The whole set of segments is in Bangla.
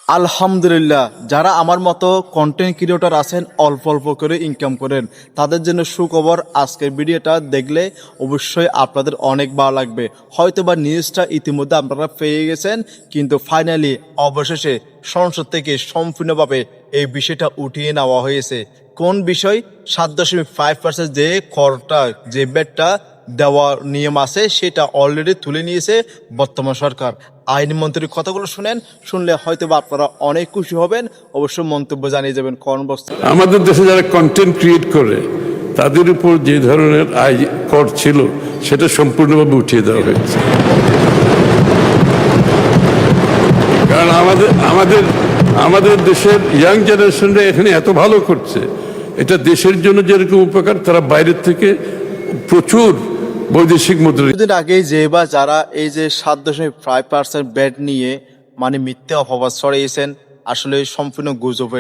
আলহামদুলিল্লাহ, যারা আমার মতো কন্টেন্ট ক্রিয়েটর আছেন, অল্প অল্প করে ইনকাম করেন, তাদের জন্য সুখবর। আজকের ভিডিওটা দেখলে অবশ্যই আপনাদের অনেক ভালো লাগবে। হয়তোবা নিউজটা ইতিমধ্যে আপনারা পেয়ে গেছেন, কিন্তু ফাইনালি অবশেষে সংসদ থেকে সম্পূর্ণভাবে এই বিষয়টা উঠিয়ে নেওয়া হয়েছে। কোন বিষয়? 7.5% যে করটা, যে ব্যাটটা দেওয়া নিয়ম আছে, সেটা অলরেডি তুলে নিয়েছে বর্তমান সরকার। আইনমন্ত্রীর কথাগুলো শুনলে হয়তো বা আপনারা অনেক খুশি হবেন। অবশ্যই মন্তব্য জানিয়ে যাবেন কমেন্ট বক্সে। আমাদের দেশে যারা কন্টেন্ট ক্রিয়েট করে তাদের উপর যে ধরনের আয় কর ছিল সেটা সম্পূর্ণভাবে উঠিয়ে দেওয়া হয়েছে। কারণ আমাদের দেশের ইয়াং জেনারেশনরা এখানে এত ভালো করছে, এটা দেশের জন্য যেরকম উপকার, তারা বাইরের থেকে প্রচুর বৈদেশিক মুদ্রা। কিছুদিন আগে যারা এই যে 7.5% ব্যাট নিয়ে মিথ্যে অপবাদ ছড়িয়েছেন, আসলে সম্পূর্ণ গুজব।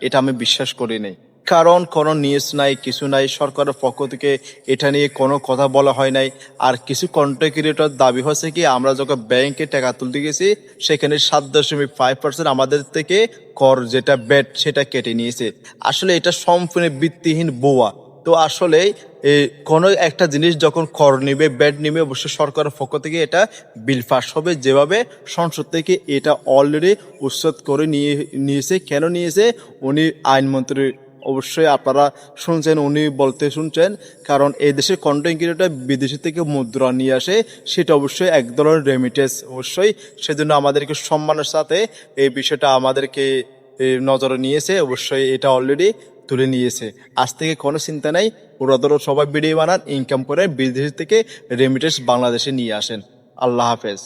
এটা আমি বিশ্বাস করি নাই। কারণ কোনো নিউজ নাই, কিছু নাই, সরকারের পক্ষ থেকে এটা নিয়ে কোনো কথা বলা হয় নাই। আর কিছু কন্টেন্ট ক্রিয়েটর দাবি হচ্ছে কি, আমরা যখন ব্যাংকে টাকা তুলতে গেছি সেখানে 7.5% আমাদের থেকে কর, যেটা ব্যাট, সেটা কেটে নিয়েছে। আসলে এটা সম্পূর্ণ ভিত্তিহীন বোয়া। তো আসলে কোনো একটা জিনিস যখন কর নিবে, ব্যাট নিবে, অবশ্যই সরকারের পক্ষ থেকে এটা বিল পাস হবে। যেভাবে সংসদ থেকে এটা অলরেডি উচ্ছেদ করে নিয়েছে। কেন নিয়েছে? উনি আইনমন্ত্রী, অবশ্যই আপনারা শুনছেন, উনি বলতে শুনছেন, কারণ এই দেশের কন্টেন্ট ক্রিয়েটর বিদেশি থেকে মুদ্রা নিয়ে আসে, সেটা অবশ্যই এক ধরনের রেমিটেন্স। অবশ্যই সেজন্য আমাদেরকে সম্মানের সাথে এই বিষয়টা আমাদেরকে নজরে নিয়েছে। অবশ্যই এটা অলরেডি তুলে নিয়েছে। আজ থেকে কোনো চিন্তা নাই, ওরা ধরো সবাই ভিডিও বানান, ইনকাম করে বিদেশ থেকে রেমিটেন্স বাংলাদেশে নিয়ে আসেন। আল্লাহ হাফেজ।